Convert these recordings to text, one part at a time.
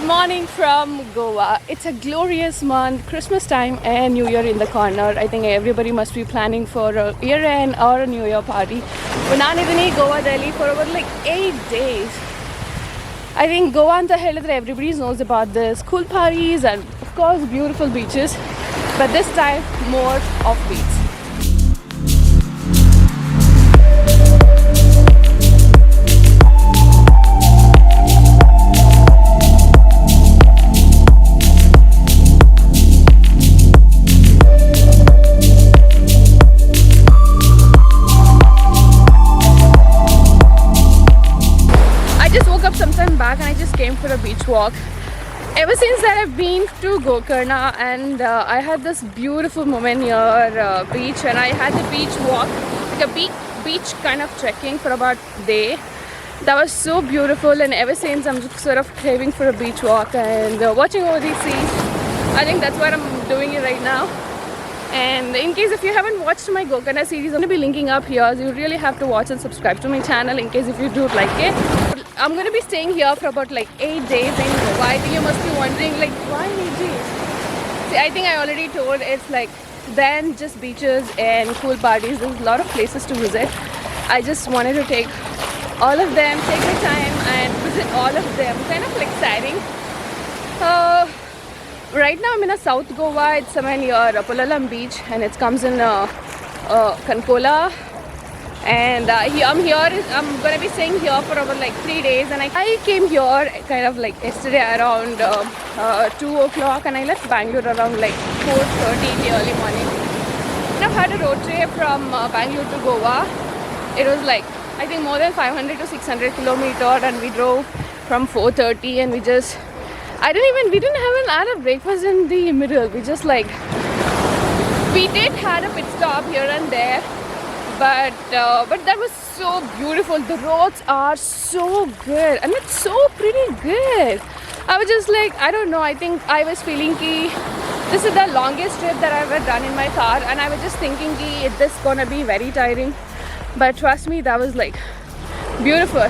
morning from Goa. It's a glorious month, Christmas time and New Year in the corner. I think everybody must be planning for a year end or a New Year party. But ನಾನು ಇದೀನಿ ಗೋವಾದಲ್ಲಿ for about like 8 days. I think Goa ಅಂತ ಹೇಳಿದ್ರೆ everybody knows about this. Cool parties and of course beautiful beaches. But this time more off beats. Back and I just came for a beach walk. Ever since that I've been to Gokarna and I had this beautiful moment near beach and I had the beach walk, like a beach kind of trekking for about a day. That was so beautiful and ever since I'm just sort of craving for a beach walk and watching over these seas. I think that's what I'm doing it right now. And in case if you haven't watched my Gokarna series, I'm going to be linking up here, so you really have to watch and subscribe to my channel in case if you do like it. I'm going to be staying here for about like 8 days in Goa. I think you must be wondering like why 8 days? See, I think I already told it's like then just beaches and cool parties. There's a lot of places to visit. I just wanted to take all of them, take my time and visit all of them. Kind of like exciting. Right now I'm in a South Goa. It's somewhere near Pulalam Beach and it comes in Kankola. And I'm going to be staying here for about like 3 days and I came here kind of like yesterday around 2 o'clock and I left Bangalore around like 4:30 in the early morning. I've had a road trip from Bangalore to Goa. It was like I think more than 500 to 600 kilometers and we drove from 4:30 and we didn't have a breakfast in the middle. We did had a pit stop here and there. But that was so beautiful. The roads are so good and it's so pretty good. I was just like, I don't know, I think I was feeling this is the longest trip that I've ever done in my car and I was just thinking this is gonna be very tiring. But trust me, that was like beautiful.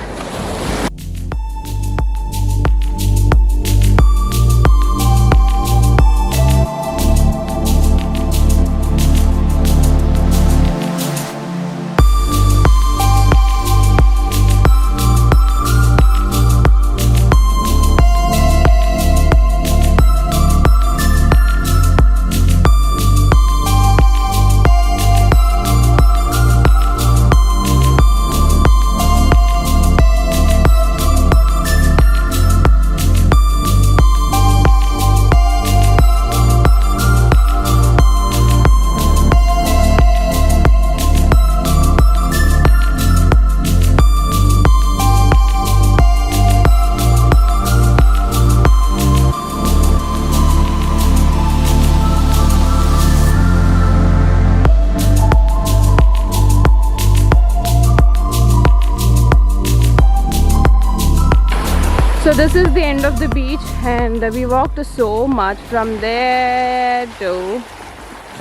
So this is the end of the beach and we walked so much from there to,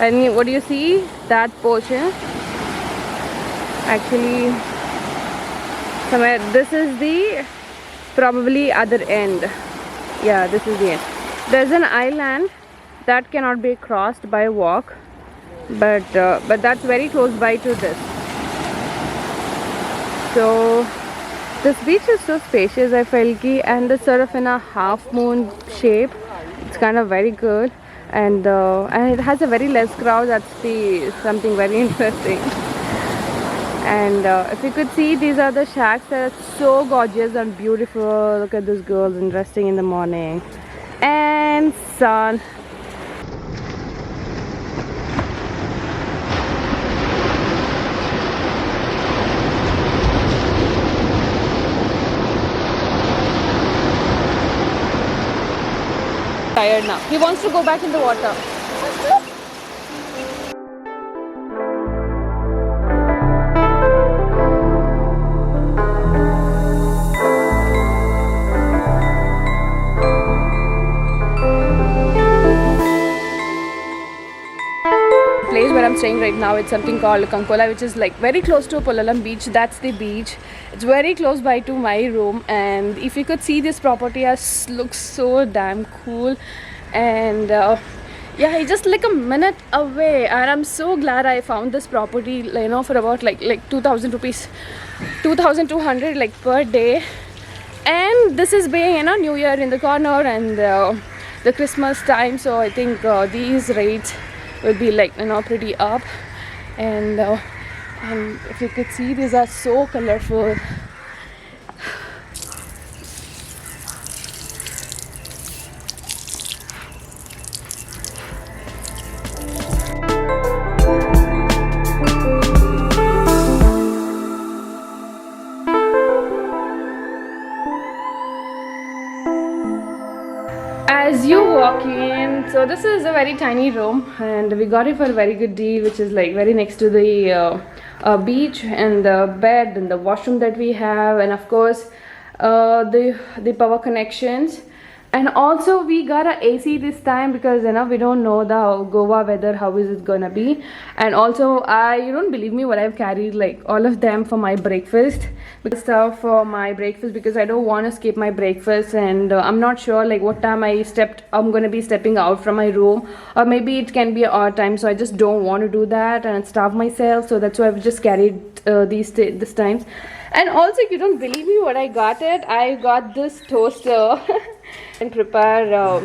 and what do you see? That portion. Actually, somewhere this is the probably other end. Yeah, this is the end. There's an island that cannot be crossed by walk, but that's very close by to this. So this beach is so spacious, I felt, and it's sort of in a half moon shape. It's kind of very good and it has a very less crowd. That's something very interesting. And if you could see, these are the shacks that are so gorgeous and beautiful. Look at these girls resting in the morning and sun. Tired now. He wants to go back in the water. Place where I'm staying right now, it's something called Kankola, which is like very close to Polalam beach. That's the beach. It's very close by to my room, and if you could see this property, looks so damn cool. And yeah, it's just like a minute away, and I'm so glad I found this property, you know, for about like 2,000 rupees, 2,200 like per day. And this is being, you know, New Year in the corner and the Christmas time, so I think these rates will be like, you know, pretty up. And if you could see, these are so colorful. As you walk in, so this is a very tiny room, and we got it for a very good deal, which is like very next to the beach, and the bed and the washroom that we have, and of course the power connections. And also we got a AC this time because, you know, we don't know the Goa weather, how is it gonna be. And also you don't believe me what I've carried, like all of them for my breakfast, stuff for my breakfast, because I don't want to skip my breakfast. And I'm not sure like what time I'm gonna be stepping out from my room, or maybe it can be an odd time, so I just don't want to do that and starve myself. So that's why I've just carried this times. And also, if you don't believe me what I got this toaster and prepare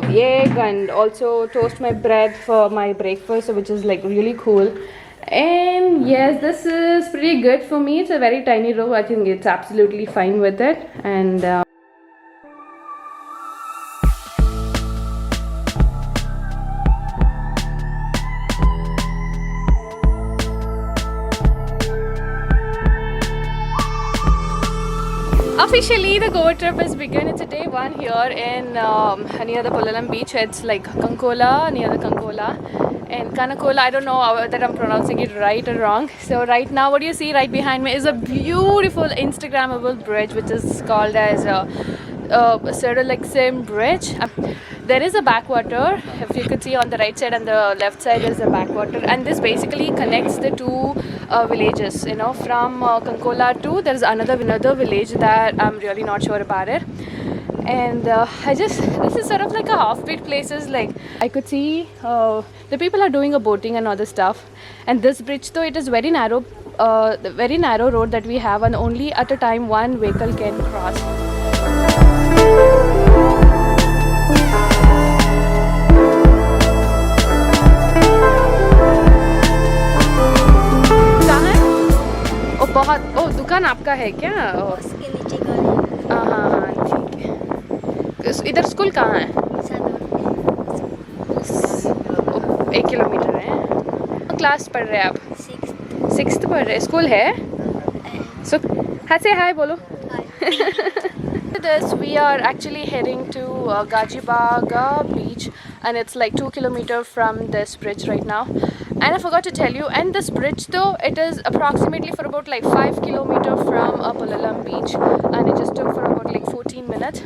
egg and also toast my bread for my breakfast, which is like really cool. And yes, this is pretty good for me. It's a very tiny room. I think it's absolutely fine with it. And officially the Goa trip has begun. It's a day one here in near the Polalam beach. It's like Kankola, near the Kankola and Kanakola. I don't know that I'm pronouncing it right or wrong. So right now what you see right behind me is a beautiful Instagrammable bridge, which is called as Serolexim Bridge. There is a backwater. If you could see on the right side and the left side, there's a backwater, and this basically connects the two villages. You know, from Kankola to there's another village that I'm really not sure about it. And this is sort of like a half-beat places. Like I could see the people are doing a boating and other stuff. And this bridge, though, it is very narrow road that we have, and only at a time one vehicle can cross. दुकान आपका है क्या? उसके नीचे का है। हाँ ठीक है। इधर स्कूल कहाँ है? 1 किलोमीटर है। क्लास पढ़ रहे हैं आप? 6th पढ़ रहे हैं। स्कूल है? So हाय बोलो। This we are actually heading to Gajibaga beach, and it's like 2 kilometers from this bridge right now. And I forgot to tell you, and this bridge though, it is approximately for about like 5 kilometers from Polalam beach, and it just took for about like 14 minutes.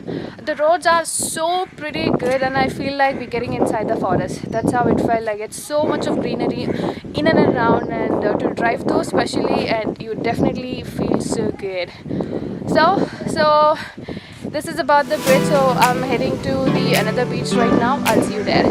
The roads are so pretty good, and I feel like we're getting inside the forest. That's how it felt like. It's so much of greenery in and around, and to drive through especially, and you definitely feel so good. So this is about the bridge. So I'm heading to the another beach right now. I'll see you there.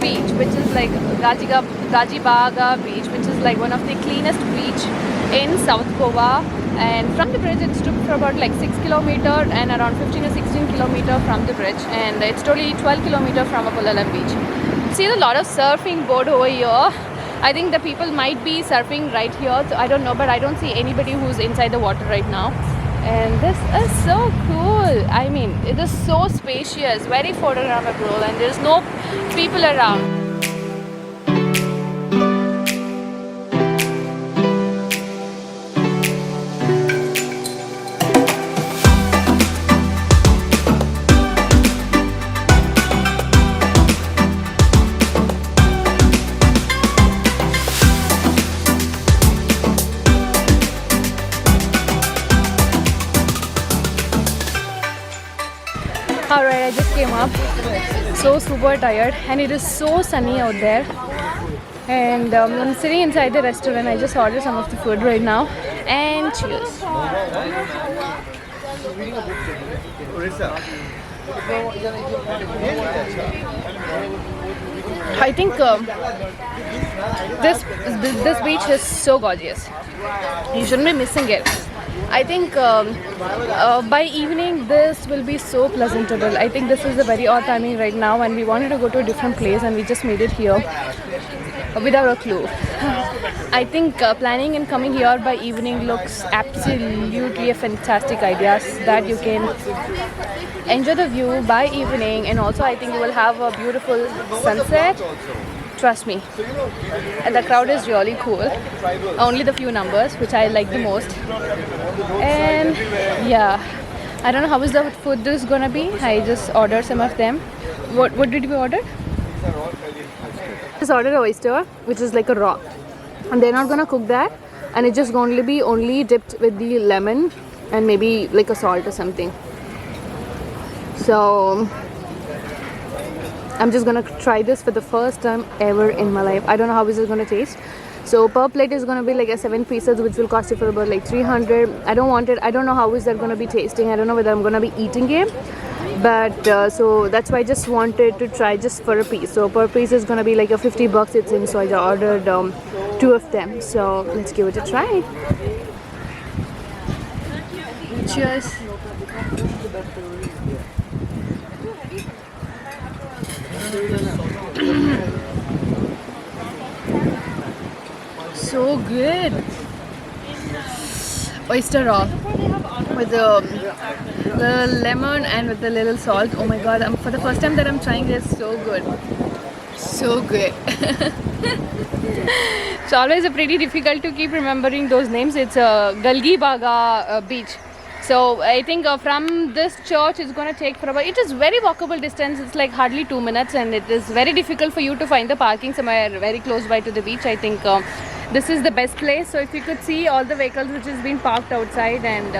Beach, which is like Gajibaga beach, which is like one of the cleanest beach in South Goa. And from the bridge it took for about like 6 kilometers, and around 15 or 16 kilometers from the bridge, and it's totally 12 kilometers from Polalam beach. See a lot of surfing board over here. I think the people might be surfing right here, so I don't know, but I don't see anybody who's inside the water right now. And this is so cool. I mean, it is so spacious, very Photogrammable, and there's no people around. Alright, I just came up. So super tired, and it is so sunny out there. And I'm sitting inside the restaurant. I just ordered some of the food right now. And cheers. I think this beach is so gorgeous. You shouldn't be missing it. I think by evening this will be so pleasantable. I think this is a very odd timing right now, and we wanted to go to a different place, and we just made it here without a clue. I think planning and coming here by evening looks absolutely a fantastic idea, so that you can enjoy the view by evening, and also I think you will have a beautiful sunset. Trust me. And the crowd is really cool. Only the few numbers, which I like the most. And yeah, I don't know how is the food is gonna be. I just ordered some of them. What did we order? Just ordered an oyster, which is like a raw, and they're not gonna cook that, and it's just going to be only dipped with the lemon and maybe like a salt or something. So I'm just gonna try this for the first time ever in my life. I don't know how this is gonna taste. So per plate is gonna be like a 7 pieces, which will cost you for about like 300. I don't want it. I don't know how is that gonna be tasting. I don't know whether I'm gonna be eating it. But so that's why I just wanted to try just for a piece. So per piece is gonna be like a $50 it's in. So I ordered 2 of them. So let's give it a try. Cheers. So good. Oyster raw with the lemon and with the little salt. Oh my god, for the first time that I'm trying this, so good. So good. It's always a pretty difficult to keep remembering those names. It's Galgi Baga beach. So I think from this church it's going to take for about, it is very walkable distance. It's like hardly 2 minutes, and it is very difficult for you to find the parking somewhere very close by to the beach. I think this is the best place. So if you could see all the vehicles which has been parked outside, and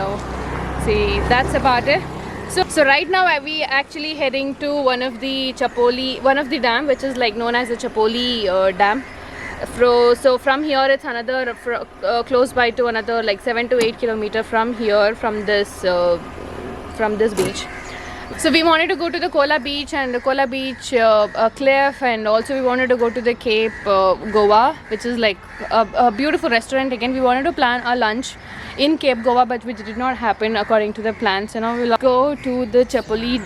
see, that's about it. So right now we actually heading to one of the dam, which is like known as the Chapoli dam. So from here it's another close by to another like 7 to 8 kilometers from here, from this beach. So we wanted to go to the Kola beach and the Kola beach cliff, and also we wanted to go to the Cape Goa, which is like a beautiful restaurant. Again, we wanted to plan our lunch in Cape Goa, but which did not happen according to the plans. So now we'll go to the Chapoli.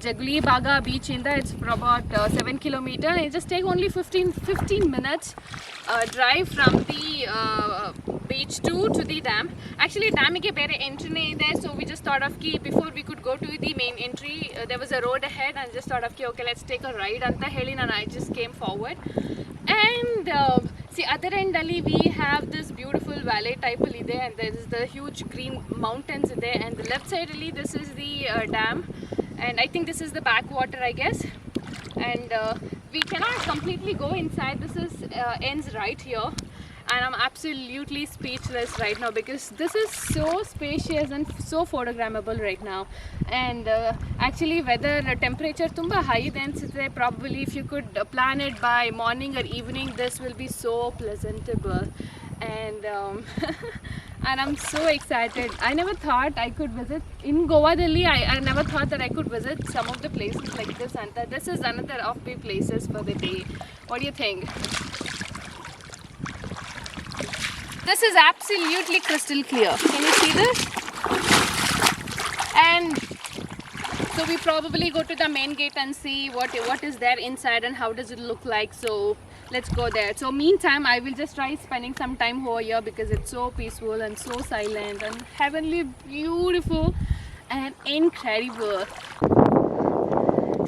Jaguli Baga beach it's for about 7 kilometers. It just take only 15 minutes drive from the beach to the dam. Actually dam ke bere entry there, so we just thought of before we could go to the main entry, there was a road ahead, and just thought of okay, let's take a ride anta heli, and I just came forward. And see, other end ali we have this beautiful valley type ali there, and there is the huge green mountains there, and the left side ali this is the dam, and I think this is the backwater, I guess. And we cannot completely go inside. This is ends right here, and I'm absolutely speechless right now because this is so spacious and so photogrammable right now. And actually weather temperature tumba high then probably if you could plan it by morning or evening, this will be so pleasantable. And and I'm so excited. I never thought I could visit in Goa, Delhi. I never thought that I could visit some of the places like this, and that this is another offbeat places for the day. What do you think? This is absolutely crystal clear. Can you see this? And so we probably go to the main gate and see what is there inside and how does it look like. So let's go there. So meantime, I will just try spending some time over here because it's so peaceful and so silent and heavenly beautiful and incredible.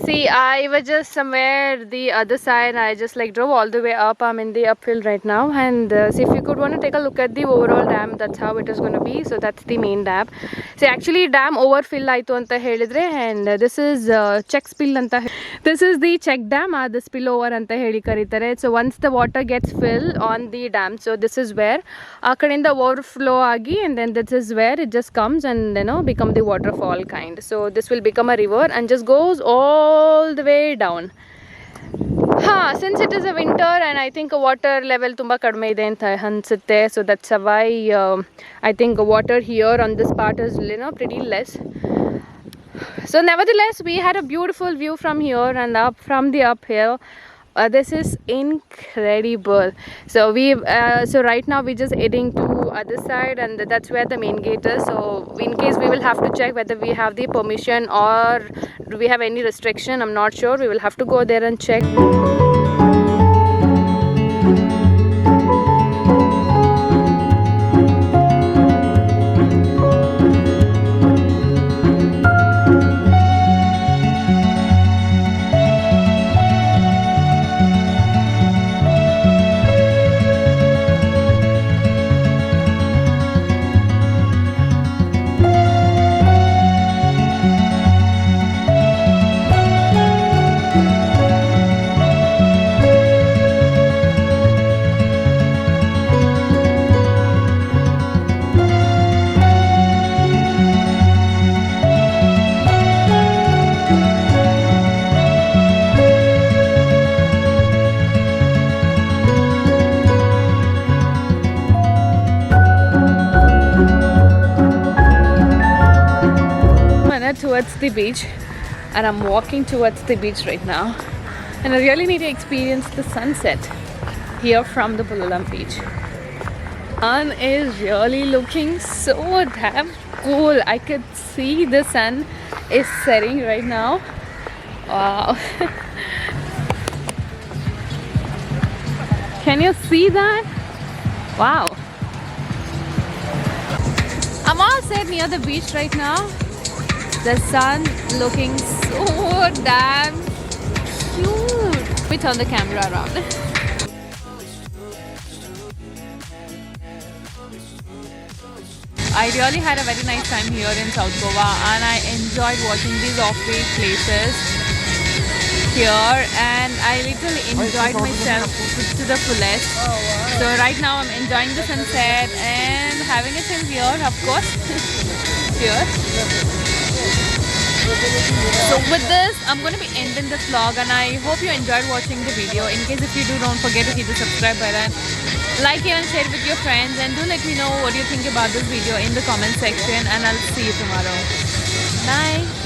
See, I was just somewhere the other side. I just like drove all the way up. I'm in the uphill right now, and see if you could want to take a look at the overall dam. That's how it is going to be. So that's the main dam. See, actually dam overfill ಆಯ್ತು ಅಂತ ಹೇಳಿದ್ರೆ, and this is check spill ಅಂತ. This is the check dam. The spillover ಅಂತ ಹೇಳಿ ಕರೀತಾರೆ. So once the water gets filled on the dam, so this is where ಆ ಕಡೆಯಿಂದ overflow ಆಗಿ, and then this is where it just comes and become the waterfall kind. So this will become a river and just goes all the way down. Since it is a winter and I think water level tumba kadme ide anta ansutte, so that's why I think water here on this part is pretty less. So nevertheless, we had a beautiful view from here and up from the uphill. This is incredible. So so right now we're just heading to other side, and that's where the main gate is. So in case we will have to check whether we have the permission or do we have any restriction. I'm not sure. We will have to go there and check. Towards the beach, and I'm walking towards the beach right now, and I really need to experience the sunset here from the Bulalam beach. Sun is really looking so damn cool. I could see the sun is setting right now. Wow. Can you see that? Wow. I'm all set near the beach right now. The sun looking so damn cute. Let me turn the camera around. I really had a very nice time here in South Goa, and I enjoyed watching these offbeat places here, and I literally enjoyed myself to the fullest. So right now I'm enjoying the sunset and having a chill here, of course. Here. So with this, I'm going to be ending this vlog, and I hope you enjoyed watching the video. In case if you do, don't forget to hit the subscribe button, like it and share it with your friends, and do let me know what you think about this video in the comment section, and I'll see you tomorrow. Bye.